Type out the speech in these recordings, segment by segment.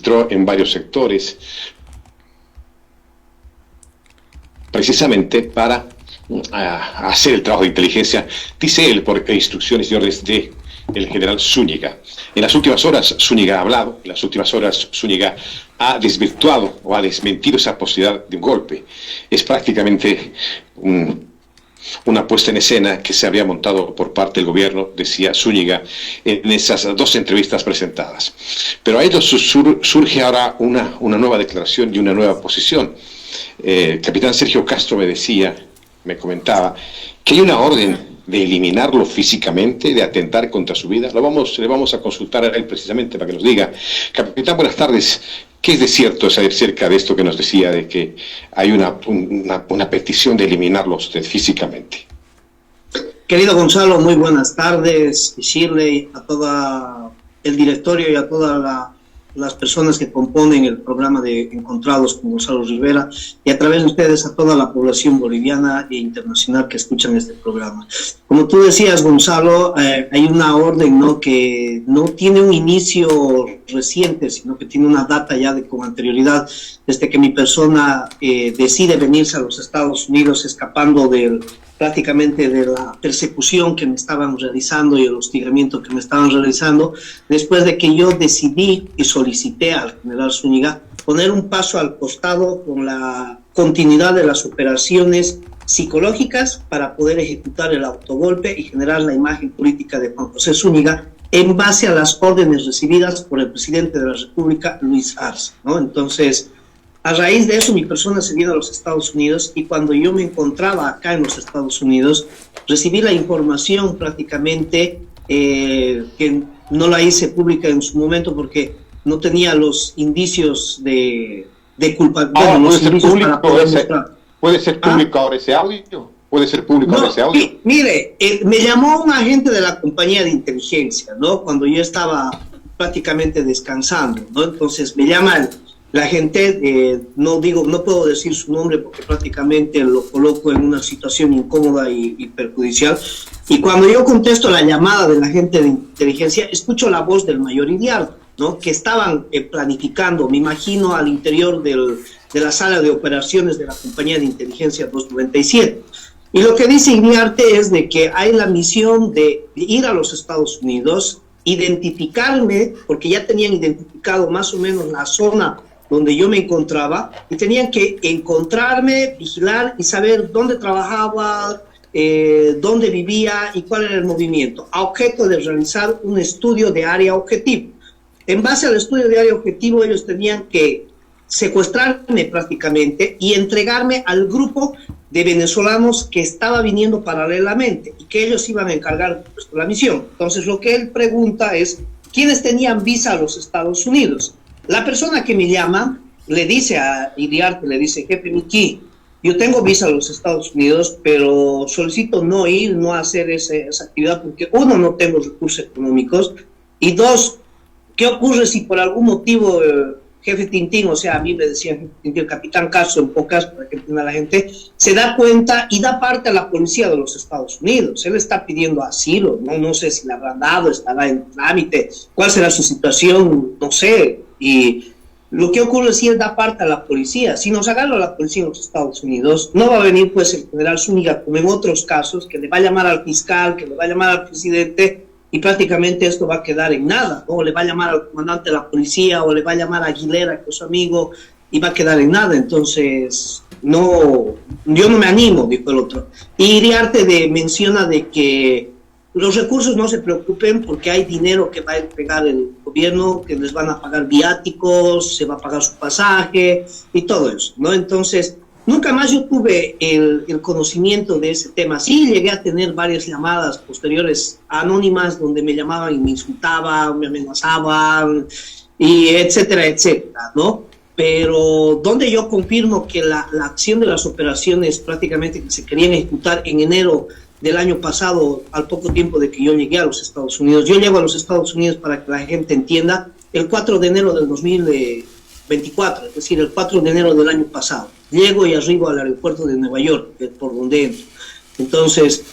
infiltró en varios sectores, precisamente para hacer el trabajo de inteligencia, dice él, por instrucciones y órdenes de el general Zúñiga. En las últimas horas Zúñiga ha hablado, en las últimas horas Zúñiga ha desvirtuado o ha desmentido esa posibilidad de un golpe. Es prácticamente una puesta en escena que se había montado por parte del gobierno, decía Zúñiga en esas dos entrevistas presentadas. Pero a ellos surge ahora una nueva declaración y una nueva posición. El capitán Sergio Castro me comentaba que hay una orden de eliminarlo físicamente, de atentar contra su vida. Le vamos a consultar a él precisamente para que nos diga. Capitán, buenas tardes. ¿Qué es de cierto acerca de esto que nos decía, de que hay una petición de eliminarlo usted físicamente? Querido Gonzalo, muy buenas tardes. Shirley, a todo el directorio y a todas las personas que componen el programa de Encontrados con Gonzalo Rivera, y a través de ustedes a toda la población boliviana e internacional que escuchan este programa. Como tú decías, Gonzalo, hay una orden, ¿no?, que no tiene un inicio reciente, sino que tiene una data ya con anterioridad, desde que mi persona decide venirse a los Estados Unidos, escapando prácticamente de la persecución que me estaban realizando y el hostigamiento que me estaban realizando, después de que yo decidí y solicité al general Zúñiga poner un paso al costado con la continuidad de las operaciones psicológicas para poder ejecutar el autogolpe y generar la imagen política de Juan José Zúñiga en base a las órdenes recibidas por el presidente de la República, Luis Arce, ¿no? Entonces, a raíz de eso, mi persona se vino a los Estados Unidos, y cuando yo me encontraba acá en los Estados Unidos, recibí la información prácticamente, que no la hice pública en su momento porque no tenía los indicios de culpa. Bueno, ¿puede ser público ahora ese audio? ¿Puede ser público ahora ese audio? Mire, me llamó un agente de la compañía de inteligencia, ¿no?, cuando yo estaba prácticamente descansando, ¿no? Entonces me llama la gente, no puedo decir su nombre porque prácticamente lo coloco en una situación incómoda y perjudicial. Y cuando yo contesto la llamada de la gente de inteligencia, escucho la voz del mayor Iriarte, ¿no?, que estaban planificando, me imagino, al interior de la sala de operaciones de la compañía de inteligencia 297. Y lo que dice Iriarte es de que hay la misión de ir a los Estados Unidos, identificarme, porque ya tenían identificado más o menos la zona donde yo me encontraba, y tenían que encontrarme, vigilar y saber dónde trabajaba, dónde vivía y cuál era el movimiento, a objeto de realizar un estudio de área objetivo. En base al estudio de área objetivo, ellos tenían que secuestrarme prácticamente y entregarme al grupo de venezolanos que estaba viniendo paralelamente, y que ellos iban a encargar de la misión. Entonces, lo que él pregunta es, ¿quiénes tenían visa a los Estados Unidos? La persona que me llama le dice a Iriarte, le dice: jefe Miki, yo tengo visa a los Estados Unidos, pero solicito no ir, no hacer esa actividad, porque uno, no tengo recursos económicos, y dos, ¿qué ocurre si por algún motivo, jefe Tintín, o sea, a mí me decían jefe Tintín, el capitán Castro en pocas, para que entienda la gente, se da cuenta y da parte a la policía de los Estados Unidos? Él está pidiendo asilo, no sé si le habrán dado, estará en trámite, cuál será su situación, no sé. Y lo que ocurre si él da parte a la policía, si nos agarra la policía en los Estados Unidos, no va a venir pues el general Zúñiga, como en otros casos, que le va a llamar al fiscal, que le va a llamar al presidente, y prácticamente esto va a quedar en nada, ¿no? O le va a llamar al comandante de la policía, o le va a llamar a Aguilera, que es su amigo, y va a quedar en nada. Entonces, no, yo no me animo, dijo el otro. Y Iriarte menciona de que los recursos no se preocupen, porque hay dinero que va a entregar el gobierno, que les van a pagar viáticos, se va a pagar su pasaje y todo eso, ¿no? Entonces, nunca más yo tuve el conocimiento de ese tema. Sí llegué a tener varias llamadas posteriores anónimas donde me llamaban y me insultaban, me amenazaban, y etcétera, etcétera, ¿no? Pero donde yo confirmo que la acción de las operaciones prácticamente que se querían ejecutar en enero del año pasado, al poco tiempo de que yo llegué a los Estados Unidos. Yo llego a los Estados Unidos, para que la gente entienda, el 4 de enero del 2024, es decir, el 4 de enero del año pasado. Llego y arribo al aeropuerto de Nueva York, por donde entro. Entonces,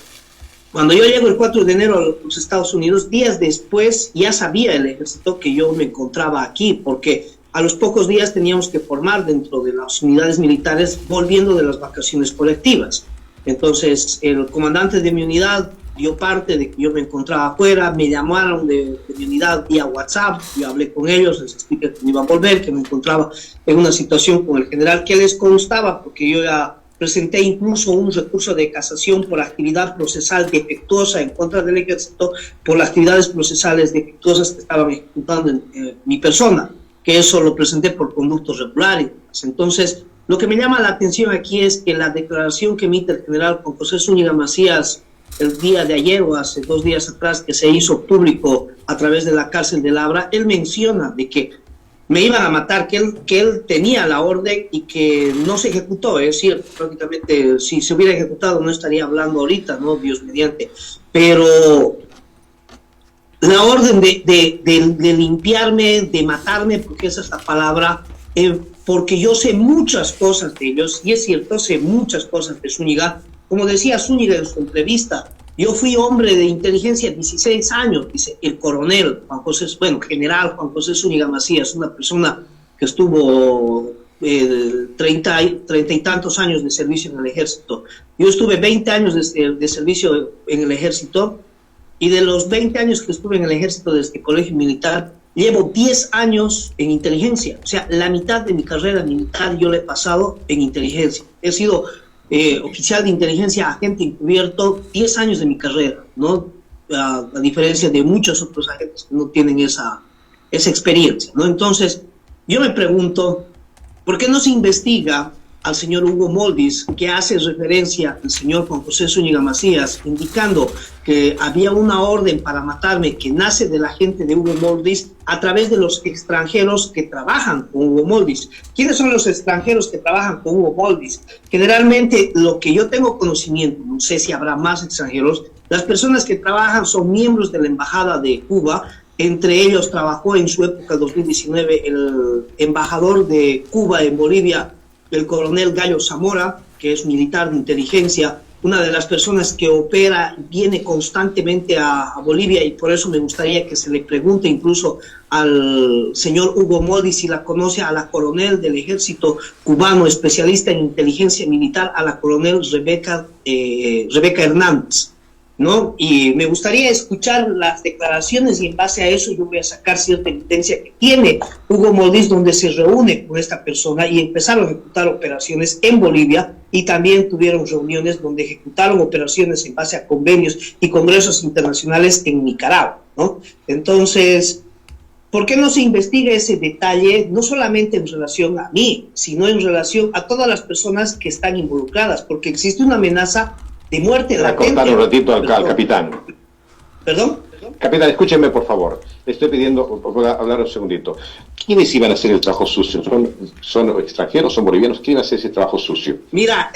cuando yo llego el 4 de enero a los Estados Unidos, días después ya sabía el ejército que yo me encontraba aquí, porque a los pocos días teníamos que formar dentro de las unidades militares volviendo de las vacaciones colectivas. Entonces el comandante de mi unidad dio parte de que yo me encontraba afuera, me llamaron de mi unidad vía WhatsApp, yo hablé con ellos, les expliqué que me iba a volver, que me encontraba en una situación con el general que les constaba, porque yo ya presenté incluso un recurso de casación por actividad procesal defectuosa en contra del ejército, por las actividades procesales defectuosas que estaban ejecutando en mi persona, que eso lo presenté por conductos regulares. Entonces, lo que me llama la atención aquí es que la declaración que emite el general Juan José Zúñiga Macías el día de ayer o hace 2 días atrás, que se hizo público a través de la cárcel de Labra, él menciona de que me iban a matar, que él tenía la orden y que no se ejecutó. Es cierto, prácticamente si se hubiera ejecutado no estaría hablando ahorita, ¿no? Dios mediante. Pero la orden de limpiarme, de matarme, porque esa es la palabra, porque yo sé muchas cosas de ellos, y es cierto, sé muchas cosas de Zúñiga. Como decía Zúñiga en su entrevista, yo fui hombre de inteligencia 16 años, dice el coronel Juan José, general Juan José Zúñiga Macías, una persona que estuvo 30 y tantos años de servicio en el ejército. Yo estuve 20 años de servicio en el ejército, y de los 20 años que estuve en el ejército desde el colegio militar, llevo 10 años en inteligencia. O sea, la mitad de mi carrera militar yo la he pasado en inteligencia. He sido oficial de inteligencia, agente encubierto, 10 años de mi carrera, ¿no? A diferencia de muchos otros agentes que no tienen esa experiencia, ¿no? Entonces, yo me pregunto, ¿por qué no se investiga al señor Hugo Moldis, que hace referencia al señor Juan José Zúñiga Macías, indicando que había una orden para matarme que nace de la gente de Hugo Moldis a través de los extranjeros que trabajan con Hugo Moldis? ¿Quiénes son los extranjeros que trabajan con Hugo Moldis? Generalmente, lo que yo tengo conocimiento, no sé si habrá más extranjeros, las personas que trabajan son miembros de la Embajada de Cuba. Entre ellos trabajó en su época 2019 el embajador de Cuba en Bolivia, el coronel Gallo Zamora, que es militar de inteligencia, una de las personas que opera, viene constantemente a Bolivia, y por eso me gustaría que se le pregunte incluso al señor Hugo Moldis si la conoce, a la coronel del ejército cubano, especialista en inteligencia militar, a la coronel Rebeca Hernández, ¿no? Y me gustaría escuchar las declaraciones, y en base a eso yo voy a sacar cierta evidencia que tiene Hugo Moldis, donde se reúne con esta persona y empezaron a ejecutar operaciones en Bolivia, y también tuvieron reuniones donde ejecutaron operaciones en base a convenios y congresos internacionales en Nicaragua, ¿no? Entonces, ¿por qué no se investiga ese detalle, no solamente en relación a mí, sino en relación a todas las personas que están involucradas? Porque existe una amenaza de muerte latente. Cortar un ratito al capitán. ¿Perdón? Capitán, escúcheme, por favor. Le estoy pidiendo, puedo hablar un segundito. ¿Quiénes iban a hacer el trabajo sucio? ¿Son extranjeros, son bolivianos? ¿Quién hace ese trabajo sucio? Mira,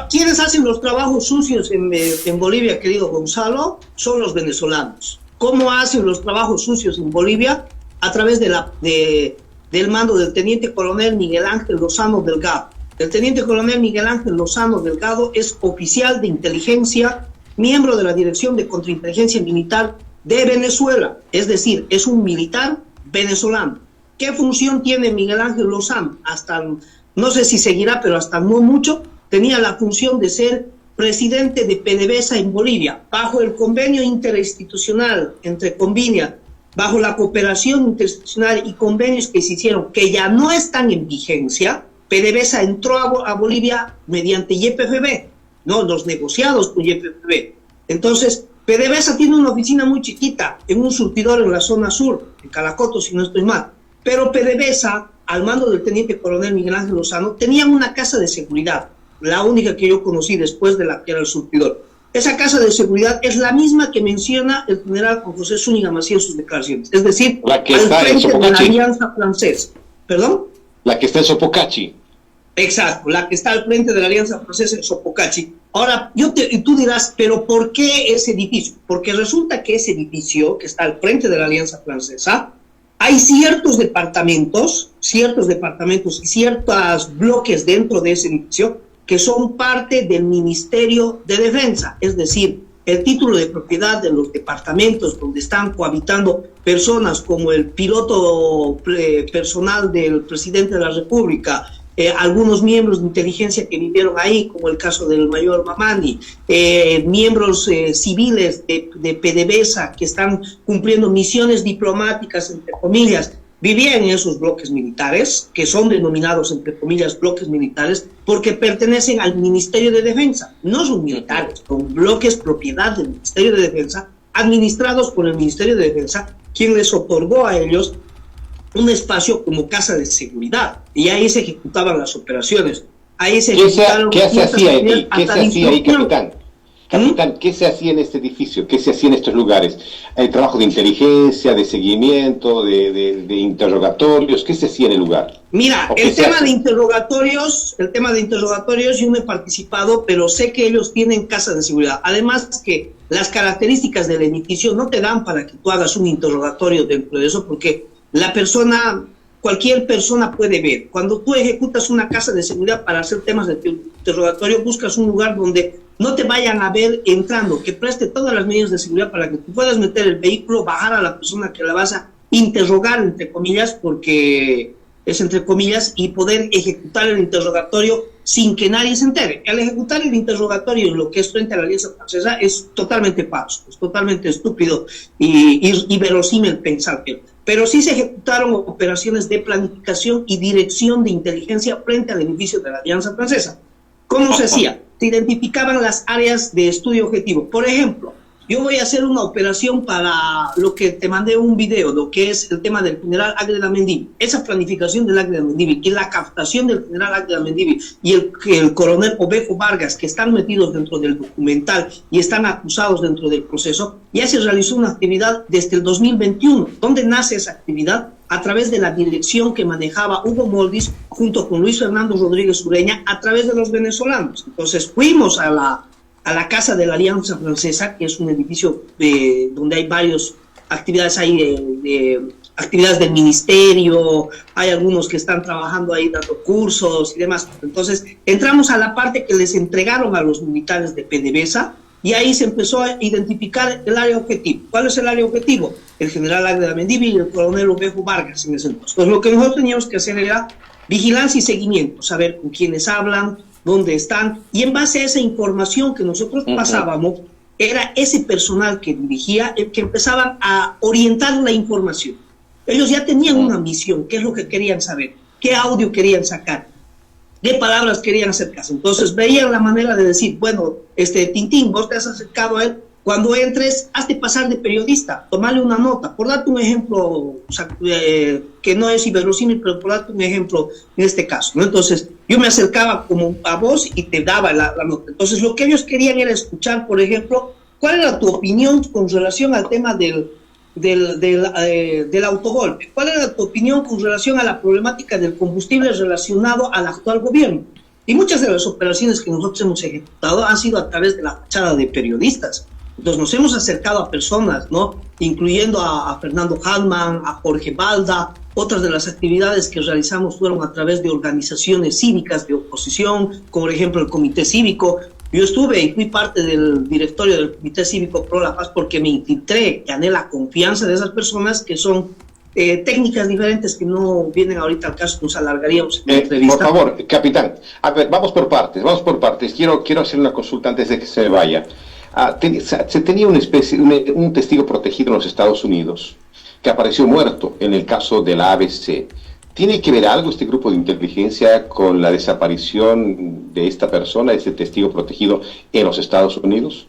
¿quiénes hacen los trabajos sucios en Bolivia, querido Gonzalo? Son los venezolanos. ¿Cómo hacen los trabajos sucios en Bolivia? A través del mando del teniente coronel Miguel Ángel Lozano Delgado. El teniente coronel Miguel Ángel Lozano Delgado es oficial de inteligencia, miembro de la Dirección de Contrainteligencia Militar de Venezuela, es decir, es un militar venezolano. ¿Qué función tiene Miguel Ángel Lozano? Hasta, no sé si seguirá, pero hasta no mucho, tenía la función de ser presidente de PDVSA en Bolivia, bajo el convenio interinstitucional entre Convinia, bajo la cooperación interinstitucional y convenios que se hicieron, que ya no están en vigencia. PDVSA entró a Bolivia mediante YPFB, ¿no? Los negociados con YPFB. Entonces, PDVSA tiene una oficina muy chiquita en un surtidor en la zona sur, en Calacoto, si no estoy mal. Pero PDVSA, al mando del teniente coronel Miguel Ángel Lozano, tenía una casa de seguridad, la única que yo conocí después de la que era el surtidor. Esa casa de seguridad es la misma que menciona el general Juan José Zúñiga Macías en sus declaraciones. Es decir, la que al está frente en de la Alianza Francesa. ¿Perdón? La que está en Sopocachi. Exacto, la que está al frente de la Alianza Francesa en Sopocachi. Ahora, tú dirás, ¿pero por qué ese edificio? Porque resulta que ese edificio, que está al frente de la Alianza Francesa, hay ciertos departamentos y ciertos bloques dentro de ese edificio que son parte del Ministerio de Defensa. Es decir, el título de propiedad de los departamentos donde están cohabitando personas como el piloto personal del presidente de la República, algunos miembros de inteligencia que vivieron ahí, como el caso del mayor Mamani, miembros civiles de PDVSA que están cumpliendo misiones diplomáticas, entre comillas, vivían en esos bloques militares, que son denominados, entre comillas, bloques militares, porque pertenecen al Ministerio de Defensa. No son militares, son bloques propiedad del Ministerio de Defensa, administrados por el Ministerio de Defensa, quien les otorgó a ellos un espacio como casa de seguridad, y ahí se ejecutaban las operaciones. Ahí se ejecutaron... ¿Qué se hacía ahí? ¿Qué se hacía ahí, capitán? Capitán, ¿qué se hacía en este edificio? ¿Qué se hacía en estos lugares? ¿Hay trabajo de inteligencia, de seguimiento, de interrogatorios? ¿Qué se hacía en el lugar? Mira, el tema de interrogatorios, yo no he participado, pero sé que ellos tienen casas de seguridad. Además que las características del edificio no te dan para que tú hagas un interrogatorio dentro de eso, porque cualquier persona puede ver. Cuando tú ejecutas una casa de seguridad para hacer temas de interrogatorio, buscas un lugar donde no te vayan a ver entrando, que preste todas las medidas de seguridad para que tú puedas meter el vehículo, bajar a la persona que la vas a interrogar, entre comillas, porque es entre comillas, y poder ejecutar el interrogatorio sin que nadie se entere. Al ejecutar el interrogatorio en lo que es frente a la Alianza Francesa es totalmente falso, es totalmente estúpido y verosímil pensar que... Pero sí se ejecutaron operaciones de planificación y dirección de inteligencia frente al edificio de la Alianza Francesa. ¿Cómo se hacía? Se identificaban las áreas de estudio objetivo. Por ejemplo, yo voy a hacer una operación para lo que te mandé un video, lo que es el tema del general Águeda Mendivi. Esa planificación del Águeda Mendivi y la captación del general Águeda Mendivi y el coronel Ovejo Vargas, que están metidos dentro del documental y están acusados dentro del proceso, ya se realizó una actividad desde el 2021. ¿Dónde nace esa actividad? A través de la dirección que manejaba Hugo Moldis junto con Luis Fernando Rodríguez Ureña a través de los venezolanos. Entonces fuimos a la Casa de la Alianza Francesa, que es un edificio donde hay varias actividades, actividades del ministerio, hay algunos que están trabajando ahí dando cursos y demás. Entonces entramos a la parte que les entregaron a los militares de PDVSA, y ahí se empezó a identificar el área objetivo. ¿Cuál es el área objetivo? El general Águeda Mendivi y el coronel Ovejo Vargas en ese entonces. Pues lo que nosotros teníamos que hacer era vigilancia y seguimiento, saber con quiénes hablan, dónde están, y en base a esa información que nosotros pasábamos, era ese personal que dirigía el que empezaban a orientar la información. Ellos ya tenían una misión, qué es lo que querían saber, qué audio querían sacar, qué palabras querían acercarse. Entonces veían la manera de decir, bueno, Tintín, vos te has acercado a él, cuando entres, hazte pasar de periodista, tomarle una nota. Por darte un ejemplo, o sea, que no es inverosímil, pero por darte un ejemplo en este caso, ¿no? Entonces, yo me acercaba como a vos y te daba la nota. Entonces, lo que ellos querían era escuchar, por ejemplo, cuál era tu opinión con relación al tema del autogolpe. ¿Cuál era tu opinión con relación a la problemática del combustible relacionado al actual gobierno? Y muchas de las operaciones que nosotros hemos ejecutado han sido a través de la fachada de periodistas. Entonces nos hemos acercado a personas, ¿no? Incluyendo a Fernando Hallman, a Jorge Balda. Otras de las actividades que realizamos fueron a través de organizaciones cívicas de oposición, como por ejemplo el Comité Cívico. Yo estuve y fui parte del directorio del Comité Cívico Pro la Paz porque me infiltré, gané la confianza de esas personas, que son técnicas diferentes que no vienen ahorita al caso, nos alargaríamos en la entrevista. Por favor, capitán, a ver, vamos por partes. Quiero hacer una consulta antes de que se me vaya. Se tenía un testigo protegido en los Estados Unidos que apareció muerto en el caso de la ABC. ¿Tiene que ver algo este grupo de inteligencia con la desaparición de esta persona, ese testigo protegido en los Estados Unidos?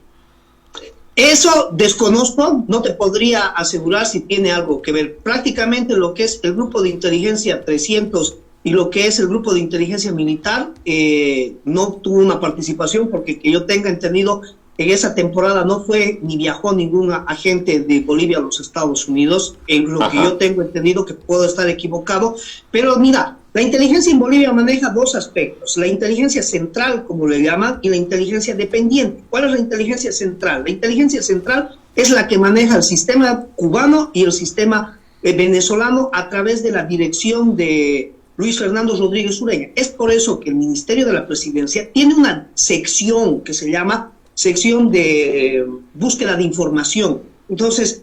Eso desconozco, no te podría asegurar si tiene algo que ver. Prácticamente lo que es el grupo de inteligencia 300 y lo que es el grupo de inteligencia militar no tuvo una participación, porque que yo tenga entendido, en esa temporada no fue ni viajó ningún agente de Bolivia a los Estados Unidos, en lo que yo tengo entendido, que puedo estar equivocado. Pero mira, la inteligencia en Bolivia maneja dos aspectos: la inteligencia central, como le llaman, y la inteligencia dependiente. ¿Cuál es la inteligencia central? La inteligencia central es la que maneja el sistema cubano y el sistema venezolano a través de la dirección de Luis Fernando Rodríguez Ureña. Es por eso que el Ministerio de la Presidencia tiene una sección que se llama sección de búsqueda de información. Entonces,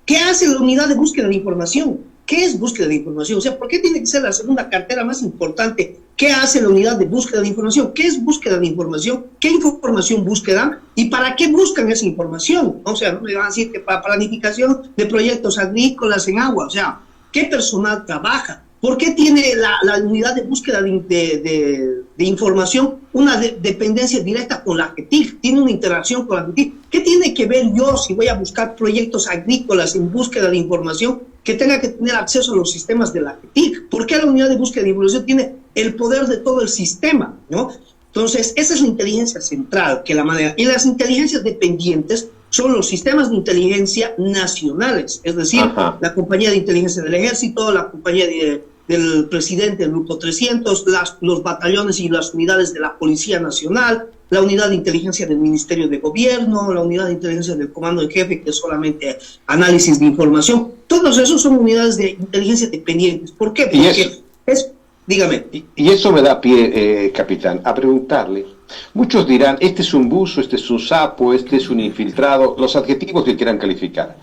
¿qué hace la unidad de búsqueda de información? ¿Qué es búsqueda de información? O sea, ¿por qué tiene que ser la segunda cartera más importante? ¿Qué hace la unidad de búsqueda de información? ¿Qué es búsqueda de información? ¿Qué información buscan? ¿Y para qué buscan esa información? O sea, no me van a decir que para planificación de proyectos agrícolas en agua. O sea, ¿qué personal trabaja? ¿Por qué tiene la unidad de búsqueda de información una dependencia directa con la AGETIC? Tiene una interacción con la AGETIC. ¿Qué tiene que ver yo si voy a buscar proyectos agrícolas en búsqueda de información que tenga que tener acceso a los sistemas de la AGETIC? ¿Por qué la unidad de búsqueda de información tiene el poder de todo el sistema, ¿no? Entonces, esa es la inteligencia central que la maneja. Y las inteligencias dependientes son los sistemas de inteligencia nacionales, es decir, Ajá. la compañía de inteligencia del ejército, la compañía del presidente del grupo 300, los batallones y las unidades de la Policía Nacional, la unidad de inteligencia del Ministerio de Gobierno, la unidad de inteligencia del Comando en Jefe, que es solamente análisis de información. Todos esos son unidades de inteligencia dependientes. ¿Por qué? Porque dígame. Y eso me da pie, capitán, a preguntarle. Muchos dirán, este es un buzo, este es un sapo, este es un infiltrado, los adjetivos que quieran calificar.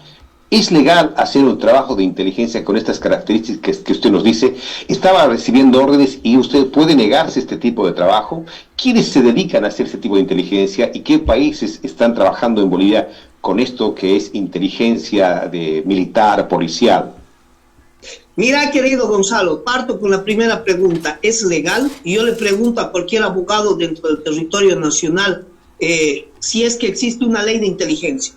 ¿Es legal hacer un trabajo de inteligencia con estas características que usted nos dice? ¿Estaba recibiendo órdenes y usted puede negarse este tipo de trabajo? ¿Quiénes se dedican a hacer este tipo de inteligencia y qué países están trabajando en Bolivia con esto que es inteligencia militar, policial? Mira, querido Gonzalo, parto con la primera pregunta. ¿Es legal? Y yo le pregunto a cualquier abogado dentro del territorio nacional si es que existe una ley de inteligencia.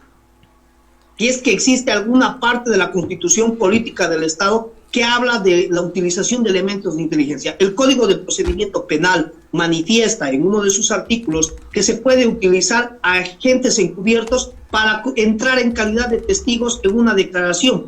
Si es que existe alguna parte de la Constitución Política del Estado que habla de la utilización de elementos de inteligencia. El Código de Procedimiento Penal manifiesta en uno de sus artículos que se puede utilizar a agentes encubiertos para entrar en calidad de testigos en una declaración,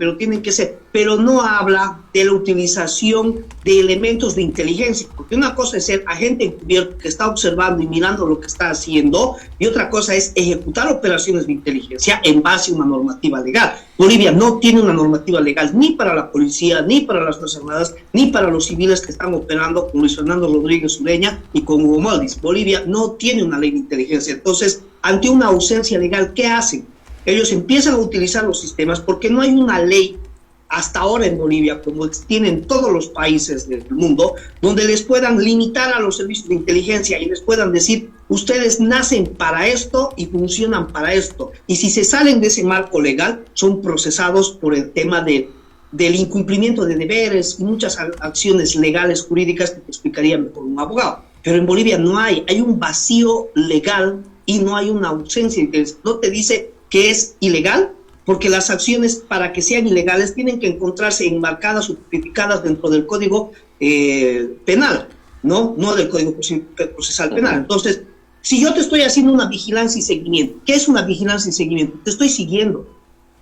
pero no habla de la utilización de elementos de inteligencia, porque una cosa es ser agente encubierto que está observando y mirando lo que está haciendo, y otra cosa es ejecutar operaciones de inteligencia en base a una normativa legal. Bolivia no tiene una normativa legal ni para la policía, ni para las Fuerzas Armadas, ni para los civiles que están operando con Luis Fernando Rodríguez Ureña y con Hugo Moldis. Bolivia no tiene una ley de inteligencia. Entonces, ante una ausencia legal, ¿qué hacen? Ellos empiezan a utilizar los sistemas porque no hay una ley hasta ahora en Bolivia, como tienen todos los países del mundo, donde les puedan limitar a los servicios de inteligencia y les puedan decir, ustedes nacen para esto y funcionan para esto. Y si se salen de ese marco legal, son procesados por el tema del incumplimiento de deberes y muchas acciones legales, jurídicas, que te explicaría mejor un abogado. Pero en Bolivia no hay un vacío legal y no hay una ausencia de inteligencia. No te dice que es ilegal, porque las acciones para que sean ilegales tienen que encontrarse enmarcadas o tipificadas dentro del Código Penal, no del Código Procesal Penal. Entonces, si yo te estoy haciendo una vigilancia y seguimiento, ¿qué es una vigilancia y seguimiento? Te estoy siguiendo,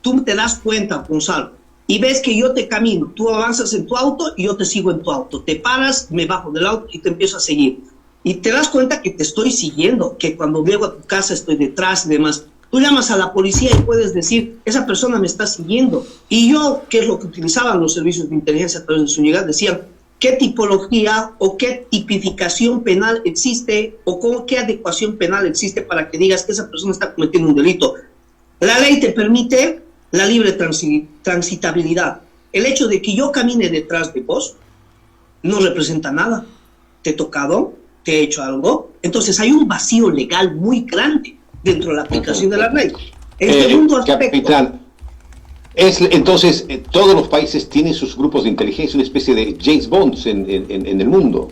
tú te das cuenta, Gonzalo, y ves que yo te camino, tú avanzas en tu auto y yo te sigo en tu auto, te paras, me bajo del auto y te empiezo a seguir. Y te das cuenta que te estoy siguiendo, que cuando llego a tu casa estoy detrás y demás. Tú llamas a la policía y puedes decir, esa persona me está siguiendo. Y yo, que es lo que utilizaban los servicios de inteligencia a través de Zúñiga, decían, ¿qué tipología o qué tipificación penal existe o qué adecuación penal existe para que digas que esa persona está cometiendo un delito? La ley te permite la libre transitabilidad. El hecho de que yo camine detrás de vos no representa nada. Te he tocado, te he hecho algo. Entonces hay un vacío legal muy grande dentro de la aplicación de la ley. El segundo aspecto... Capitán, entonces, todos los países tienen sus grupos de inteligencia, una especie de James Bond en el mundo.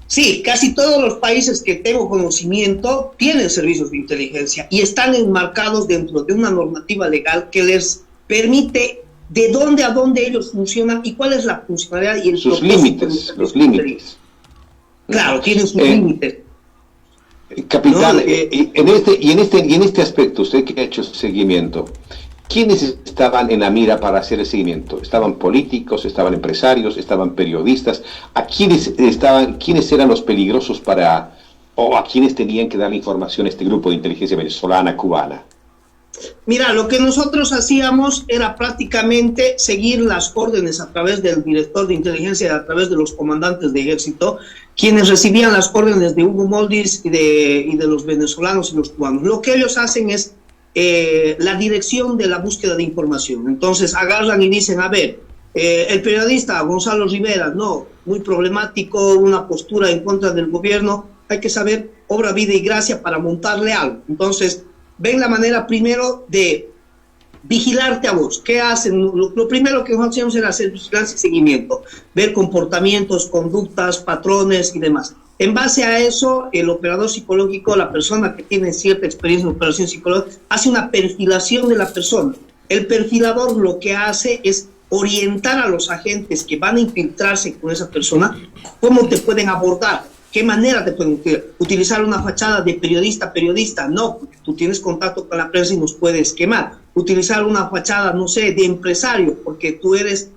Sí, casi todos los países que tengo conocimiento tienen servicios de inteligencia y están enmarcados dentro de una normativa legal que les permite de dónde a dónde ellos funcionan y cuál es la funcionalidad y sus límites, los límites. Claro, tienen sus límites. Capitán, en este aspecto, usted que ha hecho seguimiento, ¿quiénes estaban en la mira para hacer el seguimiento? ¿Estaban políticos, estaban empresarios, estaban periodistas? ¿A quiénes eran los peligrosos o a quiénes tenían que dar información a este grupo de inteligencia venezolana, cubana? Mira, lo que nosotros hacíamos era prácticamente seguir las órdenes a través del director de inteligencia, a través de los comandantes de ejército, quienes recibían las órdenes de Hugo Moldis y de los venezolanos y los cubanos. Lo que ellos hacen es la dirección de la búsqueda de información. Entonces agarran y dicen, a ver, el periodista Gonzalo Rivera, no, muy problemático, una postura en contra del gobierno, hay que saber obra, vida y gracia para montarle algo. Entonces ven la manera primero de vigilarte a vos. ¿Qué hacen? Lo primero que nosotros hacemos era hacer vigilancia y seguimiento, ver comportamientos, conductas, patrones y demás. En base a eso, el operador psicológico, la persona que tiene cierta experiencia en operación psicológica, hace una perfilación de la persona. El perfilador lo que hace es orientar a los agentes que van a infiltrarse con esa persona, cómo te pueden abordar, qué manera te pueden utilizar una fachada de periodista, no, porque tú tienes contacto con la prensa y nos puedes quemar. Utilizar una fachada, no sé, de empresario, porque tú eres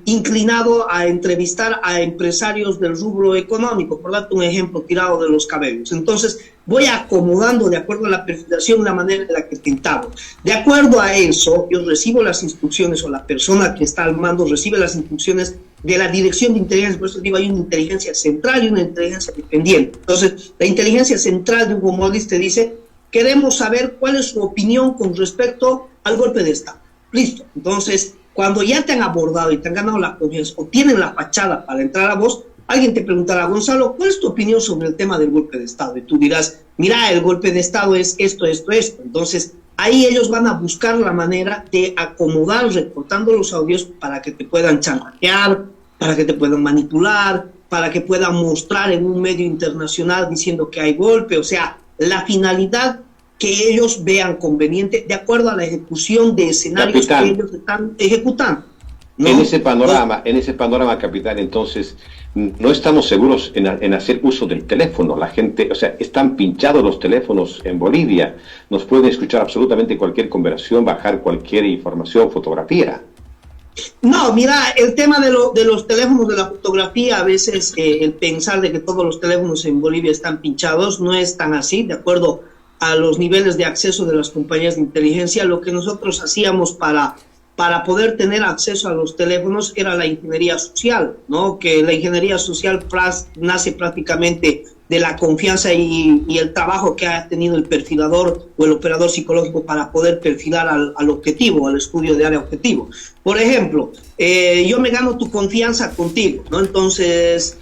inclinado a entrevistar a empresarios del rubro económico, por darte un ejemplo tirado de los cabellos. Entonces voy acomodando de acuerdo a la perfilación la manera en la que pintamos. De acuerdo a eso, yo recibo las instrucciones, o la persona que está al mando recibe las instrucciones de la dirección de inteligencia. Por eso digo, hay una inteligencia central y una inteligencia dependiente. Entonces, la inteligencia central de Hugo Moldis te dice, queremos saber cuál es su opinión con respecto al golpe de Estado. Listo. Entonces, cuando ya te han abordado y te han ganado la confianza o tienen la fachada para entrar a vos, alguien te preguntará, Gonzalo, ¿cuál es tu opinión sobre el tema del golpe de Estado? Y tú dirás, mira, el golpe de Estado es esto. Entonces, ahí ellos van a buscar la manera de acomodar, recortando los audios para que te puedan chantajear, para que te puedan manipular, para que puedan mostrar en un medio internacional diciendo que hay golpe. O sea, la finalidad que ellos vean conveniente de acuerdo a la ejecución de escenarios, capitán, que ellos están ejecutando, ¿no? En ese panorama, capitán, entonces, no estamos seguros en hacer uso del teléfono. La gente, o sea, están pinchados los teléfonos en Bolivia. Nos pueden escuchar absolutamente cualquier conversación, bajar cualquier información, fotografía. No, mira, el tema de los teléfonos, de la fotografía, a veces el pensar de que todos los teléfonos en Bolivia están pinchados no es tan así, de acuerdo a los niveles de acceso de las compañías de inteligencia. Lo que nosotros hacíamos para poder tener acceso a los teléfonos era la ingeniería social, ¿no? Que la ingeniería social nace prácticamente de la confianza y el trabajo que ha tenido el perfilador o el operador psicológico para poder perfilar al objetivo, al estudio de área objetivo. Por ejemplo, yo me gano tu confianza contigo, ¿no? Entonces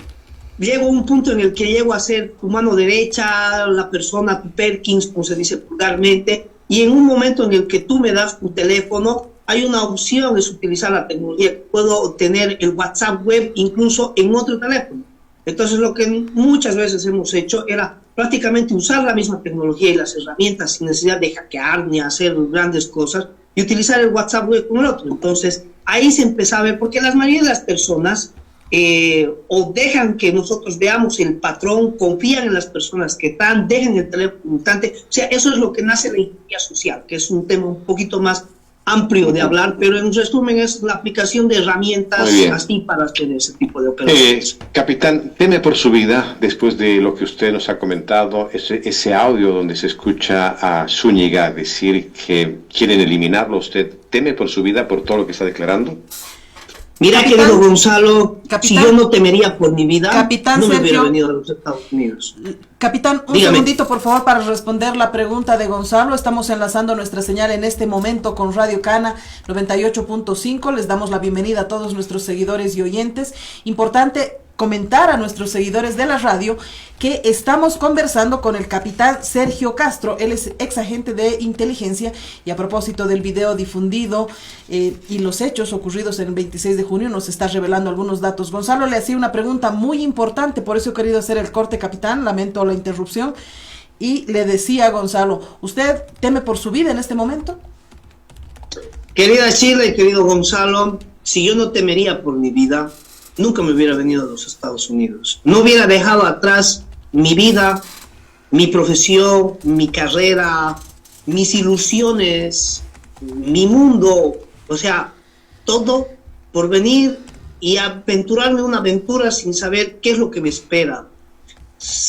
llego a un punto en el que llego a ser tu mano derecha, la persona, tu Perkins, como se dice vulgarmente, y en un momento en el que tú me das tu teléfono, hay una opción, es utilizar la tecnología. Puedo tener el WhatsApp web incluso en otro teléfono. Entonces lo que muchas veces hemos hecho era prácticamente usar la misma tecnología y las herramientas sin necesidad de hackear ni hacer grandes cosas y utilizar el WhatsApp web con el otro. Entonces ahí se empezaba a ver, porque la mayoría de las personas o dejan que nosotros veamos el patrón, confían en las personas que están, dejan el teléfono instante. O sea, eso es lo que nace la ingeniería social, que es un tema un poquito más amplio de hablar, pero en resumen es la aplicación de herramientas así para hacer ese tipo de operaciones. Capitán, teme por su vida después de lo que usted nos ha comentado, ese audio donde se escucha a Zúñiga decir que quieren eliminarlo. ¿Usted teme por su vida por todo lo que está declarando? Mira, capitán, querido Gonzalo, capitán, si yo no temería por mi vida, capitán no me Sergio, hubiera venido a los Estados Unidos. Capitán, un segundito, por favor, para responder la pregunta de Gonzalo. Estamos enlazando nuestra señal en este momento con Radio Cana 98.5. Les damos la bienvenida a todos nuestros seguidores y oyentes. Importante comentar a nuestros seguidores de la radio que estamos conversando con el capitán Sergio Castro. Él es ex agente de inteligencia, y a propósito del video difundido y los hechos ocurridos el 26 de junio nos está revelando algunos datos. Gonzalo le hacía una pregunta muy importante, por eso he querido hacer el corte, capitán, lamento la interrupción, y le decía a Gonzalo, ¿usted teme por su vida en este momento? Querida Sheila y querido Gonzalo, si yo no temería por mi vida, nunca me hubiera venido a los Estados Unidos. No hubiera dejado atrás mi vida, mi profesión, mi carrera, mis ilusiones, mi mundo, o sea, todo por venir y aventurarme una aventura sin saber qué es lo que me espera.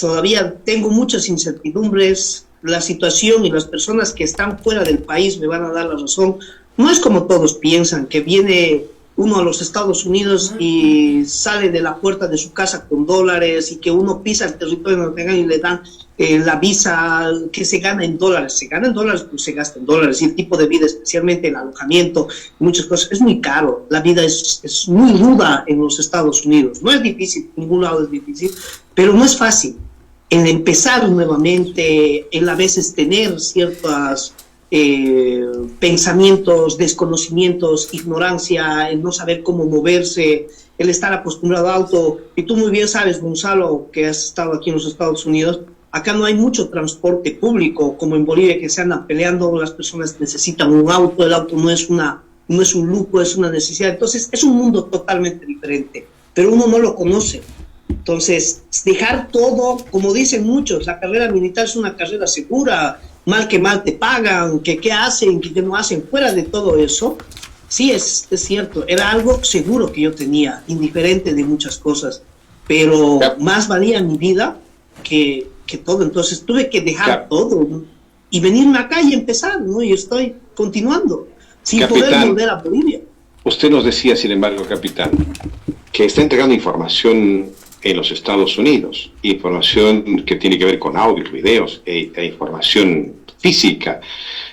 Todavía tengo muchas incertidumbres, la situación y las personas que están fuera del país me van a dar la razón. No es como todos piensan, que viene uno a los Estados Unidos y sale de la puerta de su casa con dólares y que uno pisa el territorio norteamericano y le dan la visa que se gana en dólares. Se gana en dólares, pues se gasta en dólares. Y el tipo de vida, especialmente el alojamiento, muchas cosas, es muy caro. La vida es muy ruda en los Estados Unidos. No es difícil, en ningún lado es difícil, pero no es fácil. El empezar nuevamente, el a veces tener ciertas pensamientos, desconocimientos, ignorancia, el no saber cómo moverse, el estar acostumbrado a auto. Y tú muy bien sabes, Gonzalo, que has estado aquí en los Estados Unidos, acá no hay mucho transporte público, como en Bolivia, que se andan peleando, las personas necesitan un auto, el auto no es un lujo, es una necesidad. Entonces es un mundo totalmente diferente, pero uno no lo conoce. Entonces, dejar todo, como dicen muchos, la carrera militar es una carrera segura, mal que mal te pagan, que qué hacen, que no hacen, fuera de todo eso, sí es cierto, era algo seguro que yo tenía, indiferente de muchas cosas, pero más valía mi vida que todo. Entonces tuve que dejar todo y venirme acá y empezar, ¿no? Y estoy continuando, sin poder volver a Bolivia. Usted nos decía, sin embargo, capitán, que está entregando información en los Estados Unidos, información que tiene que ver con audios, videos e información física.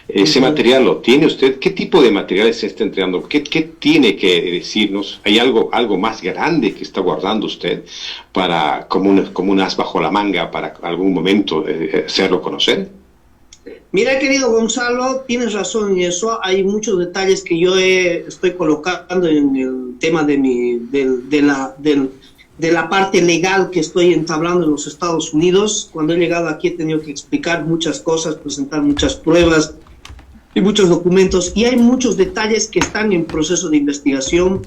¿Ese material lo tiene usted? ¿Qué tipo de materiales se está entregando? ¿Qué tiene que decirnos? ¿Hay algo más grande que está guardando usted para como un as bajo la manga para algún momento hacerlo conocer? Mira, querido Gonzalo, tienes razón en eso. Hay muchos detalles que yo estoy colocando en el tema de la parte legal que estoy entablando en los Estados Unidos. Cuando he llegado aquí he tenido que explicar muchas cosas, presentar muchas pruebas y muchos documentos, y hay muchos detalles que están en proceso de investigación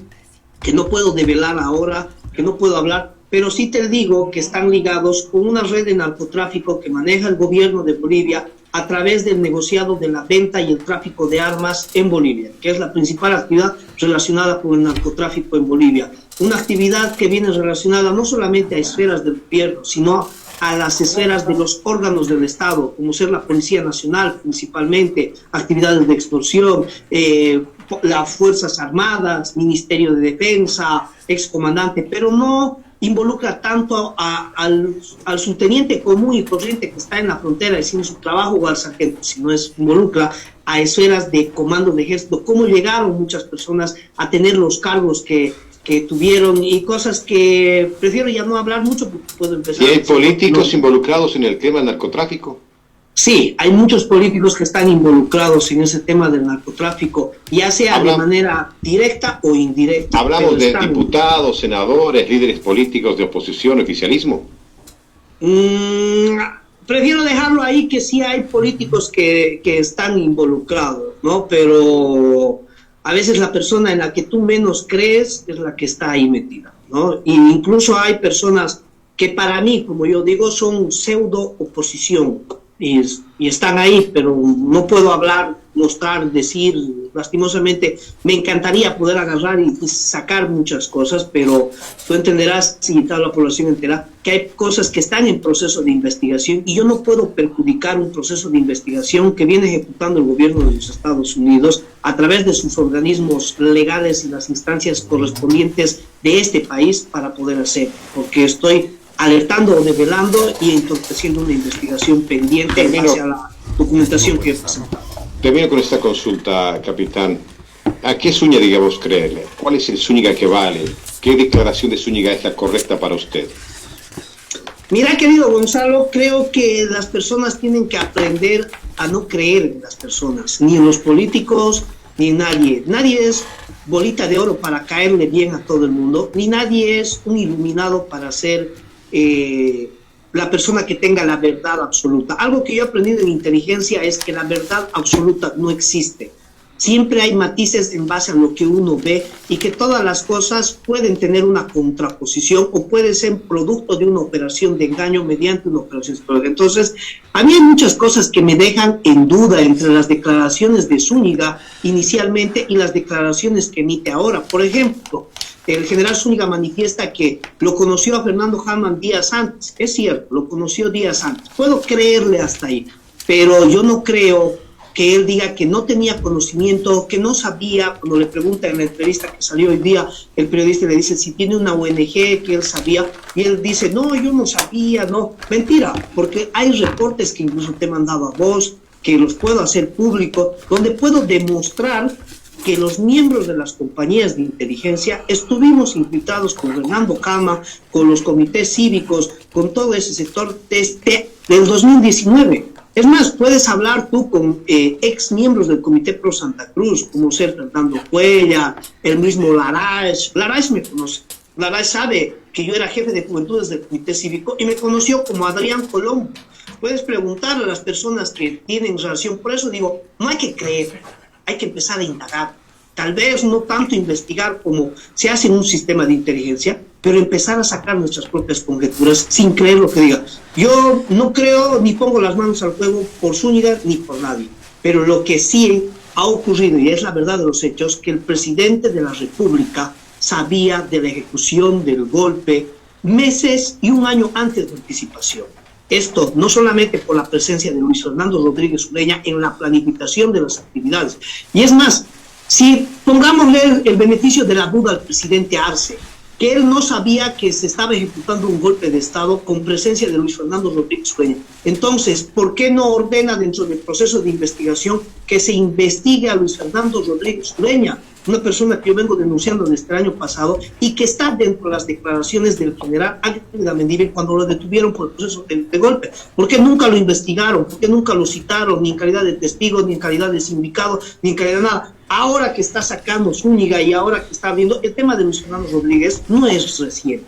que no puedo develar ahora, que no puedo hablar, pero sí te digo que están ligados con una red de narcotráfico que maneja el gobierno de Bolivia a través del negociado de la venta y el tráfico de armas en Bolivia, que es la principal actividad relacionada con el narcotráfico en Bolivia. Una actividad que viene relacionada no solamente a esferas del gobierno, sino a las esferas de los órganos del Estado, como ser la Policía Nacional principalmente, actividades de extorsión, las Fuerzas Armadas, Ministerio de Defensa, excomandante, pero no involucra tanto al subteniente común y corriente que está en la frontera haciendo su trabajo o al sargento, sino involucra a esferas de comando de ejército, cómo llegaron muchas personas a tener los cargos que tuvieron y cosas que prefiero ya no hablar mucho porque puedo empezar. ¿Y hay políticos involucrados en el tema del narcotráfico? Sí, hay muchos políticos que están involucrados en ese tema del narcotráfico, ya sea de manera directa o indirecta. ¿Hablamos de diputados, senadores, líderes políticos de oposición, oficialismo? Prefiero dejarlo ahí, que sí hay políticos que están involucrados, ¿no? Pero a veces la persona en la que tú menos crees es la que está ahí metida, ¿no? Y incluso hay personas que para mí, como yo digo, son pseudo oposición y están ahí, pero no puedo hablar, mostrar, decir. Lastimosamente me encantaría poder agarrar y sacar muchas cosas, pero tú entenderás, y toda la población entenderá, que hay cosas que están en proceso de investigación y yo no puedo perjudicar un proceso de investigación que viene ejecutando el gobierno de los Estados Unidos a través de sus organismos legales y las instancias correspondientes de este país para poder hacer, porque estoy alertando o develando y entorpeciendo una investigación pendiente en base a la documentación que he presentado. Termino con esta consulta, capitán. ¿A qué Zúñiga vos creerle? ¿Cuál es el Zúñiga que vale? ¿Qué declaración de Zúñiga es la correcta para usted? Mira, querido Gonzalo, creo que las personas tienen que aprender a no creer en las personas, ni en los políticos, ni en nadie. Nadie es bolita de oro para caerle bien a todo el mundo, ni nadie es un iluminado para ser la persona que tenga la verdad absoluta. Algo que yo he aprendido en inteligencia es que la verdad absoluta no existe. Siempre hay matices en base a lo que uno ve y que todas las cosas pueden tener una contraposición o pueden ser producto de una operación de engaño mediante una operación psicológica. Entonces, a mí hay muchas cosas que me dejan en duda entre las declaraciones de Zúñiga inicialmente y las declaraciones que emite ahora. Por ejemplo, el general Zúñiga manifiesta que lo conoció a Fernando Hanman días antes. Es cierto, lo conoció días antes. Puedo creerle hasta ahí. pero yo no creo que él diga que no tenía conocimiento, que no sabía. Cuando le pregunta en la entrevista que salió hoy día, el periodista le dice si tiene una ONG que él sabía, y él dice, no, yo no sabía, no. Mentira, porque hay reportes que incluso te he mandado a vos, que los puedo hacer público, donde puedo demostrar que los miembros de las compañías de inteligencia estuvimos infiltrados con Hernando Cama, con los comités cívicos, con todo ese sector desde del 2019. Es más, puedes hablar tú con ex miembros del Comité Pro Santa Cruz, como ser Fernando Cuella, el mismo Larash. Larash me conoce. Larash sabe que yo era jefe de juventudes del Comité Cívico y me conoció como Adrián Colombo. Puedes preguntar a las personas que tienen relación. Por eso digo, no hay que creer, hay que empezar a indagar. Tal vez no tanto investigar como se hace en un sistema de inteligencia, pero empezar a sacar nuestras propias conjeturas sin creer lo que diga. Yo no creo ni pongo las manos al fuego por Zúñiga ni por nadie, pero lo que sí ha ocurrido, y es la verdad de los hechos, que el presidente de la República sabía de la ejecución del golpe meses y un año antes de anticipación. Esto no solamente por la presencia de Luis Fernando Rodríguez Ureña en la planificación de las actividades. Y es más, si pongámosle el beneficio de la duda al presidente Arce, que él no sabía que se estaba ejecutando un golpe de Estado con presencia de Luis Fernando Rodríguez Ureña. Entonces, ¿por qué no ordena dentro del proceso de investigación que se investigue a Luis Fernando Rodríguez Ureña, una persona que yo vengo denunciando desde el año pasado y que está dentro de las declaraciones del general Ángel Amendive cuando lo detuvieron por el proceso de golpe? ¿Por qué nunca lo investigaron? ¿Por qué nunca lo citaron, ni en calidad de testigo, ni en calidad de sindicado, ni en calidad de nada? Ahora que está sacando Zúñiga y ahora que está abriendo, el tema de Luis Fernando Rodríguez no es reciente.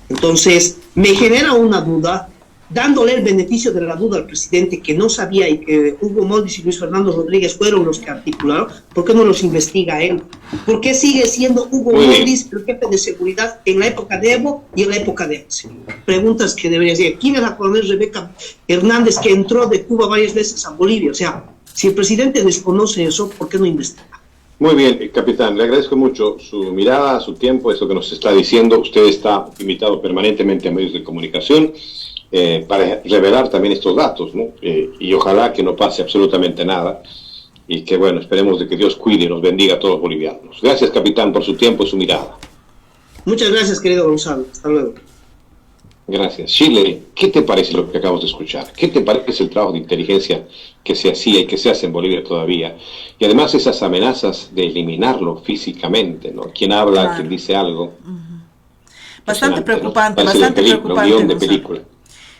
Entonces, me genera una duda, dándole el beneficio de la duda al presidente que no sabía y que Hugo Moldis y Luis Fernando Rodríguez fueron los que articularon. ¿Por qué no los investiga él? ¿Por qué sigue siendo Hugo Moldis el jefe de seguridad en la época de Evo y en la época de Arce? Preguntas que debería ser. ¿Quién es la coronel Rebeca Hernández que entró de Cuba varias veces a Bolivia? O sea, si el presidente desconoce eso, ¿por qué no investiga? Muy bien, capitán, le agradezco mucho su mirada, su tiempo, eso que nos está diciendo. Usted está invitado permanentemente a medios de comunicación para revelar también estos datos, ¿no? Y ojalá que no pase absolutamente nada y que, bueno, esperemos de que Dios cuide y nos bendiga a todos los bolivianos. Gracias, capitán, por su tiempo y su mirada. Muchas gracias, querido Gonzalo. Hasta luego. Gracias. Chile, ¿qué te parece lo que acabamos de escuchar? ¿Qué te parece el trabajo de inteligencia que se hacía y que se hace en Bolivia todavía? Y además esas amenazas de eliminarlo físicamente, ¿no? Quien habla, Claro. quien dice algo. Bastante preocupante, ¿no? Parece bastante de película, preocupante. un guión de Gonzalo. película.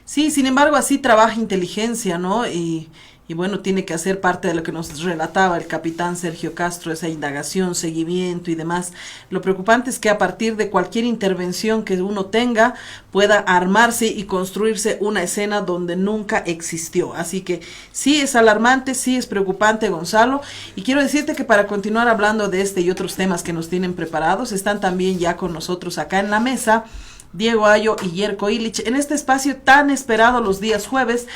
Sí, sin embargo, así trabaja inteligencia, ¿no? Y bueno, tiene que hacer parte de lo que nos relataba el capitán Sergio Castro, esa indagación, seguimiento y demás. Lo preocupante es que a partir de cualquier intervención que uno tenga, pueda armarse y construirse una escena donde nunca existió. Así que sí es alarmante, sí es preocupante, Gonzalo. Y quiero decirte que para continuar hablando de este y otros temas que nos tienen preparados, están también ya con nosotros acá en la mesa Diego Ayo y Yerko Illich en este espacio tan esperado los días jueves.